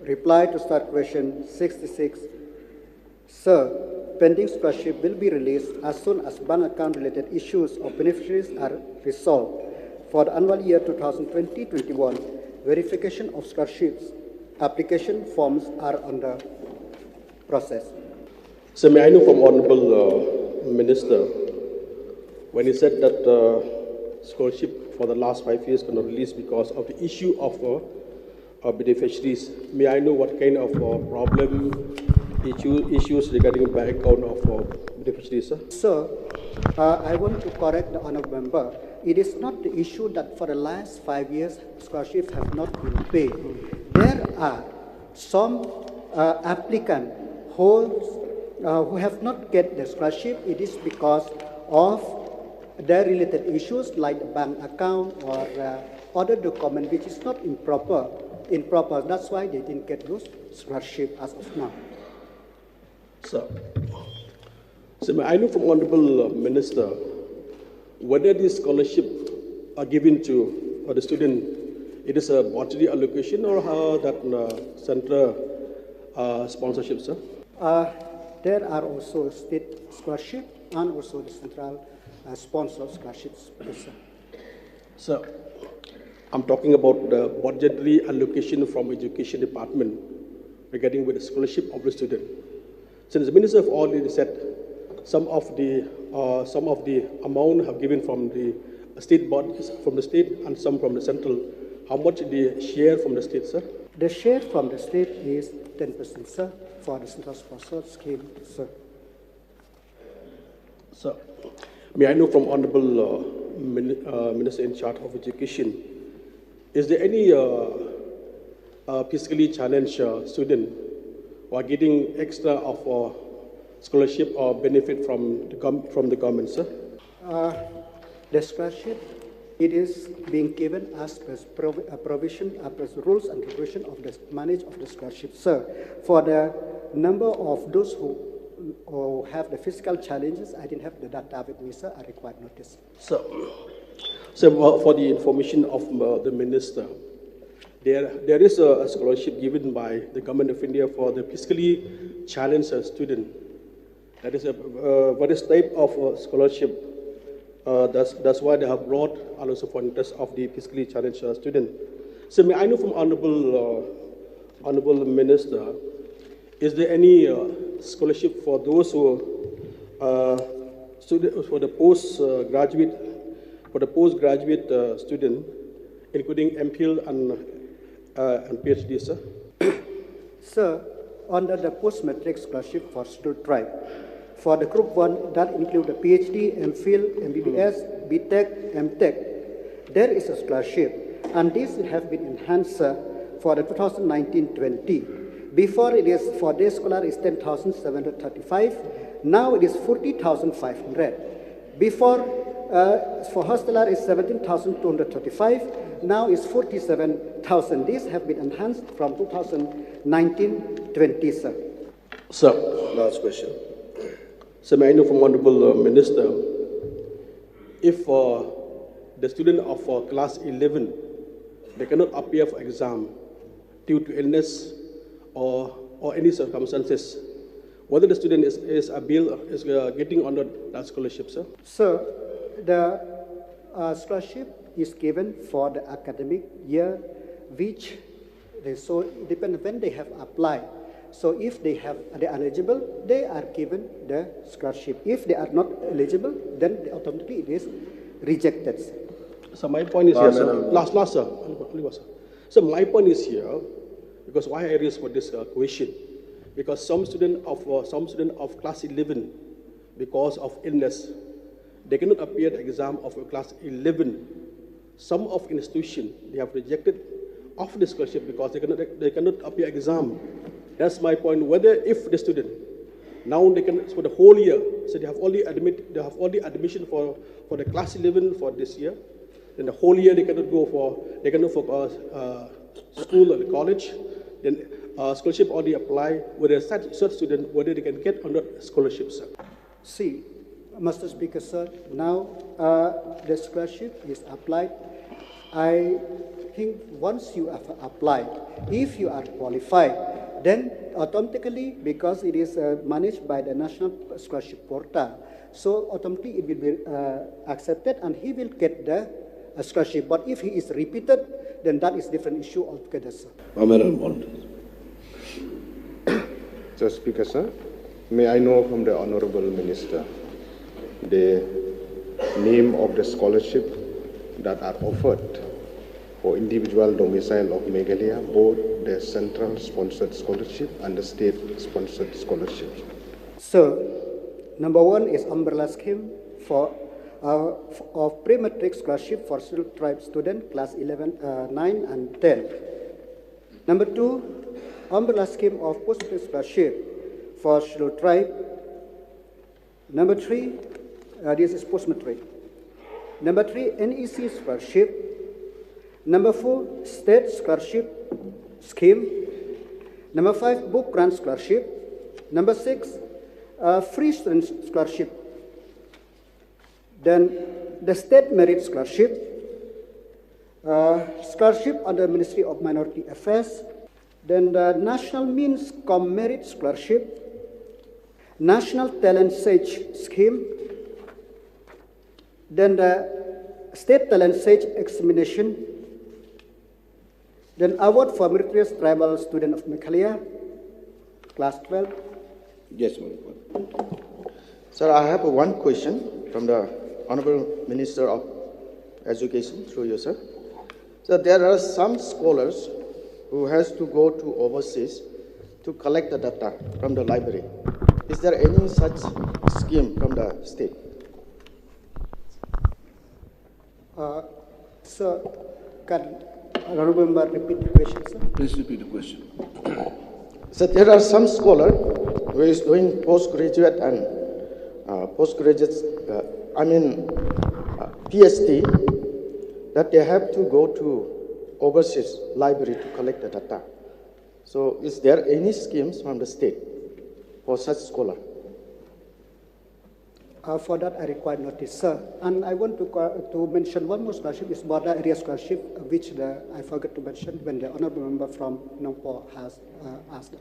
Reply to start question 66. Sir, pending scholarship will be released as soon as bank account related issues of beneficiaries are resolved. For the annual year 2020-21, verification of scholarships application forms are under process. So may I know from Honorable Minister, when he said that scholarship for the last 5 years cannot release because of the issue of beneficiaries, may I know what kind of problem, issues regarding bank account of beneficiaries, sir? Sir, I want to correct the honourable member. It is not the issue that for the last 5 years scholarships have not been paid. There are some applicants who have not get the scholarship. It is because of their related issues like the bank account or other document which is not improper. That's why they didn't get those scholarship as of now. So may I know from Honorable Minister whether this scholarship are given to the student, it is a budgetary allocation or how that central sponsorship, sir? There are also state scholarship and also the central sponsor scholarships. Yes, sir. So I'm talking about the budgetary allocation from Education Department regarding with the scholarship of the student. Since the Minister have already said some of the amount have given from the state bodies, from the state, and some from the central. How much the share from the state, sir? The share from the state is 10%, sir, for the central sponsor scheme, sir. So, may I know from Honorable Minister in charge of Education, is there any fiscally challenged student who are getting extra of scholarship or benefit from the government, sir? The scholarship, it is being given as per provision, as rules and regulation of the management of the scholarship, sir. For the number of those who have the physical challenges, I didn't have the data with me, sir. I required notice. So for the information of the minister, there is a scholarship given by the government of India for the physically challenged student. That is what is type of scholarship. That's why they have brought also for interest of the physically challenged student. So may I know from Honorable Minister, is there any scholarship for those who for the postgraduate student, including MPhil and PhD, sir? Sir, under the post-matric scholarship for student tribe, for the group 1, that includes the PhD, MPhil, MBBS, BTech, MTech, there is a scholarship, and this have been enhanced for the 2019-20. Before it is for day scholar is 10,735. Now it is 40,500. Before for hosteler is 17,235. Now is 47,000. These have been enhanced from 2019-20, sir. Sir, last question. So may I know from Honorable Minister, if the student of class 11, they cannot appear for exam due to illness or any circumstances, whether the student is getting under that scholarship, sir? Sir, the scholarship is given for the academic year, which so it depends when they have applied. So if they are eligible, they are given the scholarship. If they are not eligible, then automatically it is rejected. So my point is here, sir. Last, sir. So my point is here, because why I raised for this question, because some student of class 11, because of illness, they cannot appear the exam of class 11. Some of institution they have rejected of the scholarship because they cannot appear exam. That's my point. Whether if the student now they can for the whole year, so they have only admission for the class 11 for this year, then the whole year they cannot go for school or the college. Then scholarship already apply whether such student whether they can get under scholarships. See, Mr. Speaker, sir, now the scholarship is applied I think once you have applied, if you are qualified, then automatically, because it is managed by the National Scholarship Portal, so automatically it will be accepted and he will get the scholarship. But if he is repeated, then that is different issue altogether, sir. Mr. Speaker, sir, may I know from the Honorable Minister the name of the scholarship that are offered for individual domicile of Meghalaya, both the central sponsored scholarship and the state sponsored scholarship? So, number one is umbrella scheme for of pre-matric scholarship for scheduled tribe student class 9 and 10. Number two, umbrella scheme of post-matric scholarship for scheduled tribe. Number three, this is post-matric. Number three, NEC scholarship. Number four, state scholarship scheme. Number five, book grant scholarship. Number six, free student scholarship. Then the state merit scholarship, scholarship under Ministry of Minority Affairs. Then the National Means Com Merit Scholarship, National Talent Sage Scheme. Then the State Talent Sage Examination. Then award for meritorious tribal student of Meghalaya, class 12. Yes, Madam. Sir, I have one question from the Honorable Minister of Education, through you, sir. So there are some scholars who has to go to overseas to collect the data from the library. Is there any such scheme from the state? Sir, can Honorable Member repeat the question, sir? Please repeat the question. So there are some scholars who is doing postgraduate and PhD, that they have to go to overseas library to collect the data. So is there any schemes from the state for such scholar? For that, I require notice, sir. And I want to mention one more scholarship, is border area scholarship, which I forgot to mention when the Honorable Member from Nongpo has asked.